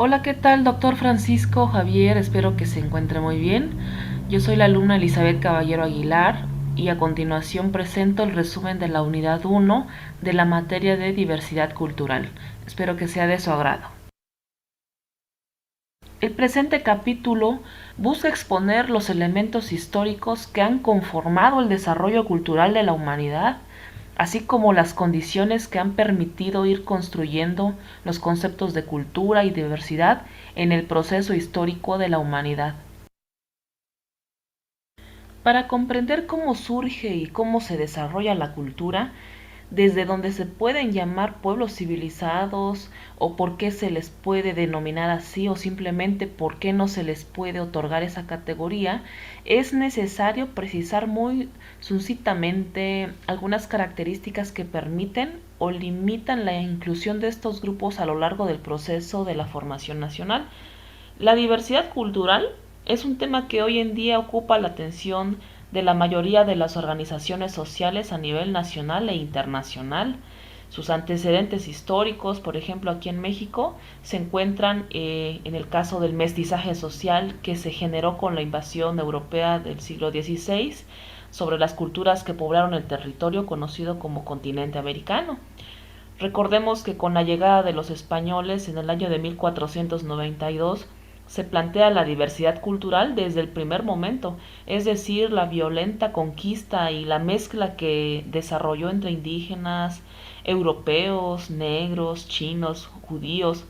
Hola, ¿qué tal, doctor Francisco Javier? Espero que se encuentre muy bien. Yo soy la alumna Elizabeth Caballero Aguilar y a continuación presento el resumen de la unidad 1 de la materia de diversidad cultural. Espero que sea de su agrado. El presente capítulo busca exponer los elementos históricos que han conformado el desarrollo cultural de la humanidad, así como las condiciones que han permitido ir construyendo los conceptos de cultura y diversidad en el proceso histórico de la humanidad. Para comprender cómo surge y cómo se desarrolla la cultura, desde donde se pueden llamar pueblos civilizados o por qué se les puede denominar así o simplemente por qué no se les puede otorgar esa categoría, es necesario precisar muy sucintamente algunas características que permiten o limitan la inclusión de estos grupos a lo largo del proceso de la formación nacional. La diversidad cultural es un tema que hoy en día ocupa la atención de la mayoría de las organizaciones sociales a nivel nacional e internacional. Sus antecedentes históricos, por ejemplo aquí en México, se encuentran en el caso del mestizaje social que se generó con la invasión europea del siglo XVI sobre las culturas que poblaron el territorio conocido como continente americano. Recordemos que con la llegada de los españoles en el año de 1492 se plantea la diversidad cultural desde el primer momento, es decir, la violenta conquista y la mezcla que desarrolló entre indígenas, europeos, negros, chinos, judíos,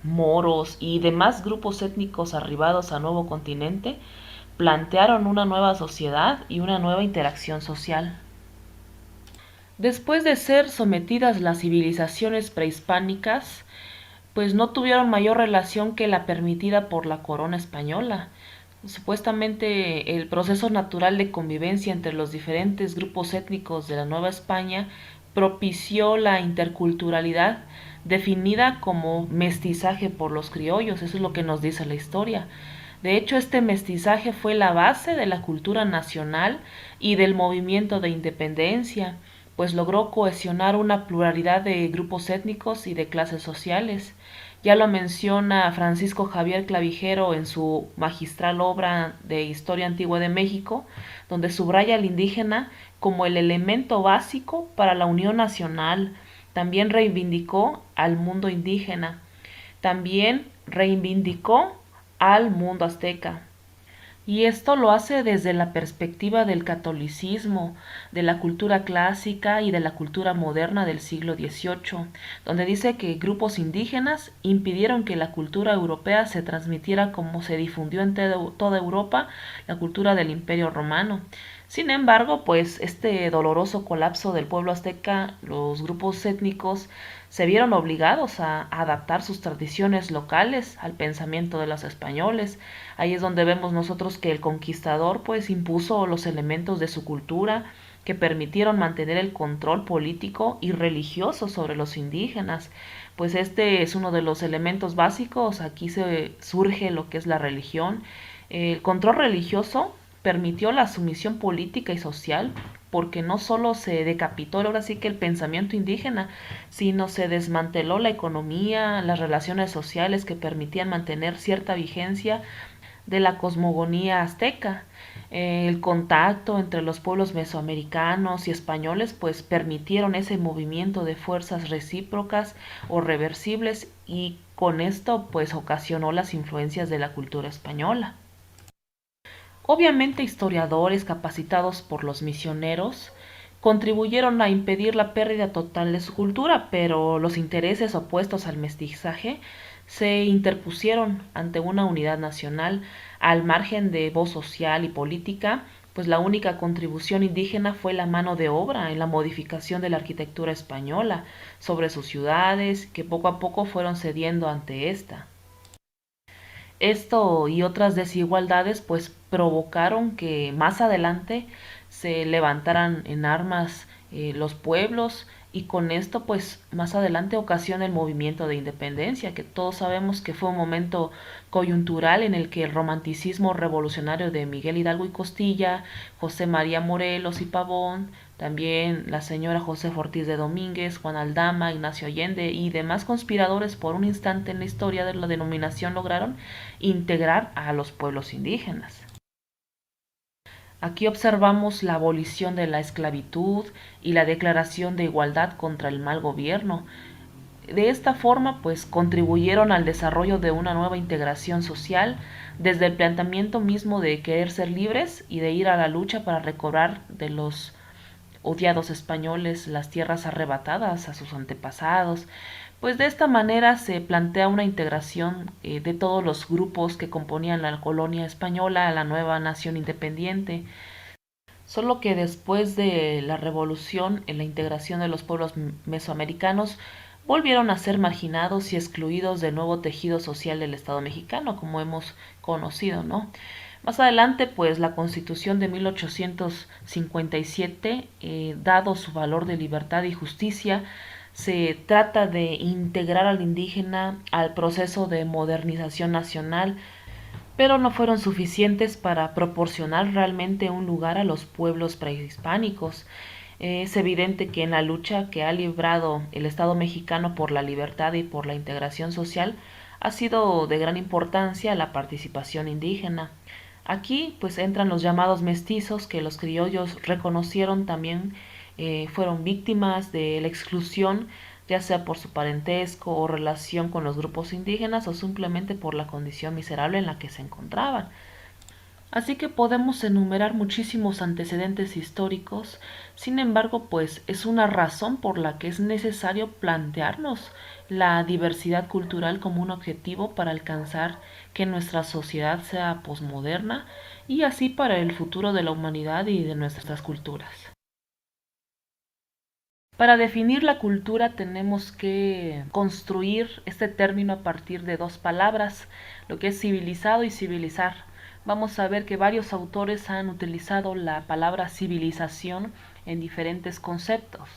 moros y demás grupos étnicos arribados al nuevo continente, plantearon una nueva sociedad y una nueva interacción social. Después de ser sometidas las civilizaciones prehispánicas, pues no tuvieron mayor relación que la permitida por la corona española. Supuestamente el proceso natural de convivencia entre los diferentes grupos étnicos de la Nueva España propició la interculturalidad definida como mestizaje por los criollos, eso es lo que nos dice la historia. De hecho, este mestizaje fue la base de la cultura nacional y del movimiento de independencia, pues logró cohesionar una pluralidad de grupos étnicos y de clases sociales. Ya lo menciona Francisco Javier Clavijero en su magistral obra de Historia Antigua de México, donde subraya al indígena como el elemento básico para la unión nacional. También reivindicó al mundo indígena. También reivindicó al mundo azteca. Y esto lo hace desde la perspectiva del catolicismo, de la cultura clásica y de la cultura moderna del siglo XVIII, donde dice que grupos indígenas impidieron que la cultura europea se transmitiera como se difundió en toda Europa la cultura del Imperio Romano. Sin embargo, pues este doloroso colapso del pueblo azteca, los grupos étnicos se vieron obligados a adaptar sus tradiciones locales al pensamiento de los españoles. Ahí es donde vemos nosotros que el conquistador pues impuso los elementos de su cultura que permitieron mantener el control político y religioso sobre los indígenas. Pues este es uno de los elementos básicos, aquí se surge lo que es la religión. El control religioso permitió la sumisión política y social porque no solo se decapitó ahora sí que el pensamiento indígena, sino se desmanteló la economía, las relaciones sociales que permitían mantener cierta vigencia de la cosmogonía azteca. El contacto entre los pueblos mesoamericanos y españoles pues permitieron ese movimiento de fuerzas recíprocas o reversibles y con esto pues ocasionó las influencias de la cultura española. Obviamente historiadores capacitados por los misioneros contribuyeron a impedir la pérdida total de su cultura, pero los intereses opuestos al mestizaje se interpusieron ante una unidad nacional al margen de voz social y política, pues la única contribución indígena fue la mano de obra en la modificación de la arquitectura española sobre sus ciudades, que poco a poco fueron cediendo ante esta. Esto y otras desigualdades pues provocaron que más adelante se levantaran en armas los pueblos y con esto pues más adelante ocasiona el movimiento de independencia, que todos sabemos que fue un momento coyuntural en el que el romanticismo revolucionario de Miguel Hidalgo y Costilla, José María Morelos y Pavón, también la señora Josefa Ortiz de Domínguez, Juan Aldama, Ignacio Allende y demás conspiradores por un instante en la historia de la denominación lograron integrar a los pueblos indígenas. Aquí observamos la abolición de la esclavitud y la declaración de igualdad contra el mal gobierno. De esta forma, pues contribuyeron al desarrollo de una nueva integración social desde el planteamiento mismo de querer ser libres y de ir a la lucha para recobrar de los odiados españoles las tierras arrebatadas a sus antepasados. Pues de esta manera se plantea una integración de todos los grupos que componían la colonia española a la nueva nación independiente. Solo que después de la revolución en la integración de los pueblos mesoamericanos volvieron a ser marginados y excluidos del nuevo tejido social del Estado mexicano, como hemos conocido, ¿no? Más adelante, pues la Constitución de 1857, dado su valor de libertad y justicia, se trata de integrar al indígena al proceso de modernización nacional, pero no fueron suficientes para proporcionar realmente un lugar a los pueblos prehispánicos. Es evidente que en la lucha que ha librado el Estado mexicano por la libertad y por la integración social ha sido de gran importancia la participación indígena. Aquí pues entran los llamados mestizos que los criollos reconocieron también fueron víctimas de la exclusión, ya sea por su parentesco o relación con los grupos indígenas o simplemente por la condición miserable en la que se encontraban. Así que podemos enumerar muchísimos antecedentes históricos, sin embargo, pues es una razón por la que es necesario plantearnos la diversidad cultural como un objetivo para alcanzar que nuestra sociedad sea posmoderna y así para el futuro de la humanidad y de nuestras culturas. Para definir la cultura tenemos que construir este término a partir de dos palabras, lo que es civilizado y civilizar. Vamos a ver que varios autores han utilizado la palabra civilización en diferentes conceptos.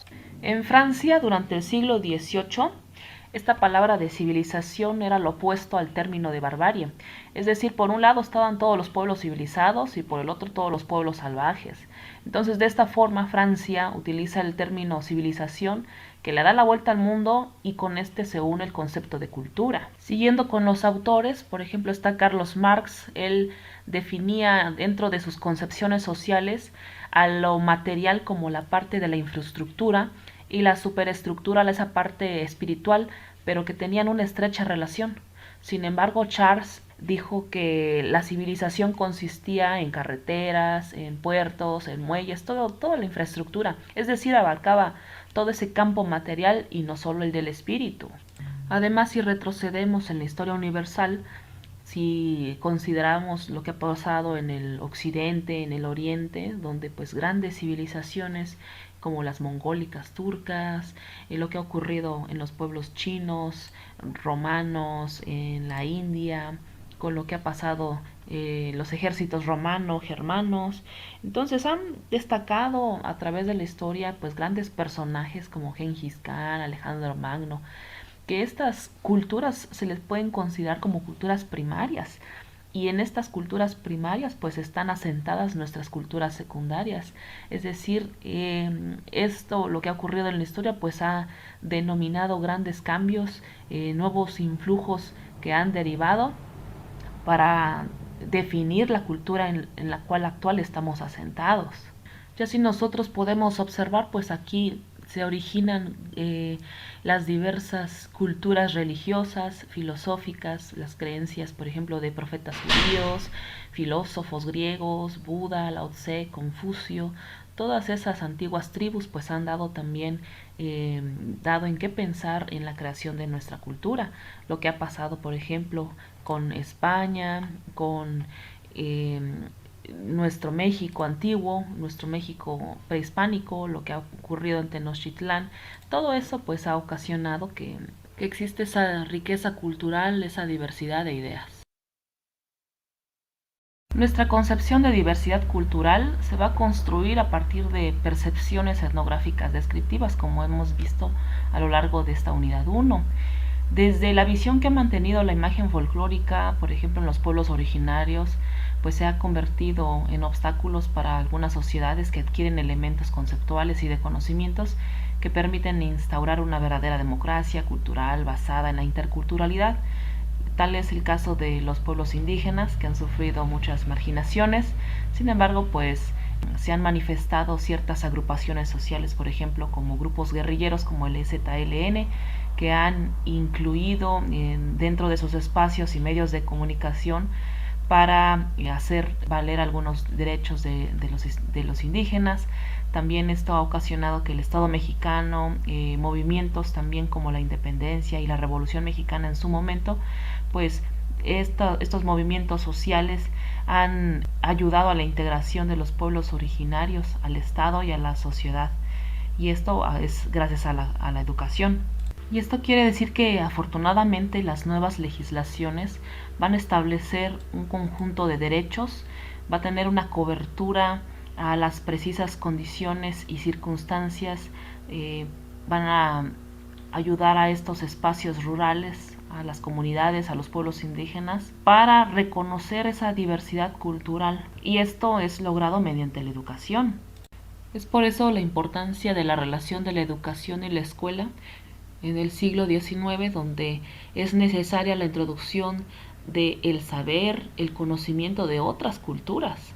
En Francia, durante el siglo XVIII, esta palabra de civilización era lo opuesto al término de barbarie. Es decir, por un lado estaban todos los pueblos civilizados y por el otro todos los pueblos salvajes. Entonces, de esta forma, Francia utiliza el término civilización que le da la vuelta al mundo y con este se une el concepto de cultura. Siguiendo con los autores, por ejemplo, está Carlos Marx. Él definía dentro de sus concepciones sociales a lo material como la parte de la infraestructura y la superestructura esa parte espiritual, pero que tenían una estrecha relación. Sin embargo, Charles dijo que la civilización consistía en carreteras, en puertos, en muelles, toda la infraestructura, es decir, abarcaba todo ese campo material y no solo el del espíritu. Además, si retrocedemos en la historia universal, si consideramos lo que ha pasado en el occidente, en el oriente, donde pues grandes civilizaciones como las mongólicas turcas, lo que ha ocurrido en los pueblos chinos, romanos, en la India, con lo que ha pasado los ejércitos romanos, germanos. Entonces han destacado a través de la historia pues grandes personajes como Gengis Khan, Alejandro Magno, que estas culturas se les pueden considerar como culturas primarias y en estas culturas primarias pues están asentadas nuestras culturas secundarias, es decir, esto lo que ha ocurrido en la historia pues ha denominado grandes cambios, nuevos influjos que han derivado para definir la cultura en la cual actual estamos asentados. Ya si nosotros podemos observar, pues aquí se originan las diversas culturas religiosas, filosóficas, las creencias, por ejemplo, de profetas judíos, filósofos griegos, Buda, Lao Tse, Confucio. Todas esas antiguas tribus pues han dado también dado en qué pensar en la creación de nuestra cultura. Lo que ha pasado, por ejemplo, con España, con eh, nuestro México antiguo, nuestro México prehispánico, lo que ha ocurrido en Tenochtitlán, todo eso pues ha ocasionado que existe esa riqueza cultural, esa diversidad de ideas. Nuestra concepción de diversidad cultural se va a construir a partir de percepciones etnográficas descriptivas, como hemos visto a lo largo de esta unidad 1. Desde la visión que ha mantenido la imagen folclórica, por ejemplo en los pueblos originarios, pues se ha convertido en obstáculos para algunas sociedades que adquieren elementos conceptuales y de conocimientos que permiten instaurar una verdadera democracia cultural basada en la interculturalidad. Tal es el caso de los pueblos indígenas, que han sufrido muchas marginaciones. Sin embargo, pues se han manifestado ciertas agrupaciones sociales, por ejemplo, como grupos guerrilleros como el EZLN, que han incluido dentro de sus espacios y medios de comunicación para hacer valer algunos derechos de los indígenas. También esto ha ocasionado que el Estado mexicano, movimientos también como la independencia y la Revolución Mexicana en su momento, pues estos movimientos sociales han ayudado a la integración de los pueblos originarios al Estado y a la sociedad. Y esto es gracias a la educación. Y esto quiere decir que afortunadamente las nuevas legislaciones van a establecer un conjunto de derechos, va a tener una cobertura a las precisas condiciones y circunstancias, van a ayudar a estos espacios rurales, a las comunidades, a los pueblos indígenas, para reconocer esa diversidad cultural. Y esto es logrado mediante la educación. Es por eso la importancia de la relación de la educación y la escuela en el siglo XIX, donde es necesaria la introducción del saber, el conocimiento de otras culturas,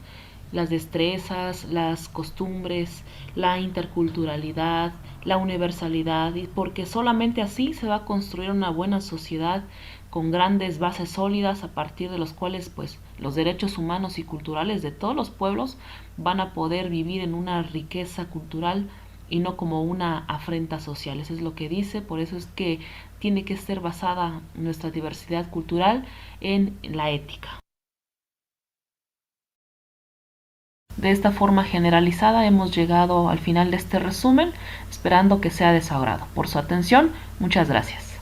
las destrezas, las costumbres, la interculturalidad, la universalidad, y porque solamente así se va a construir una buena sociedad con grandes bases sólidas a partir de los cuales pues los derechos humanos y culturales de todos los pueblos van a poder vivir en una riqueza cultural y no como una afrenta social. Eso es lo que dice, por eso es que tiene que ser basada nuestra diversidad cultural en la ética. De esta forma generalizada hemos llegado al final de este resumen, esperando que sea de su agrado. Por su atención, muchas gracias.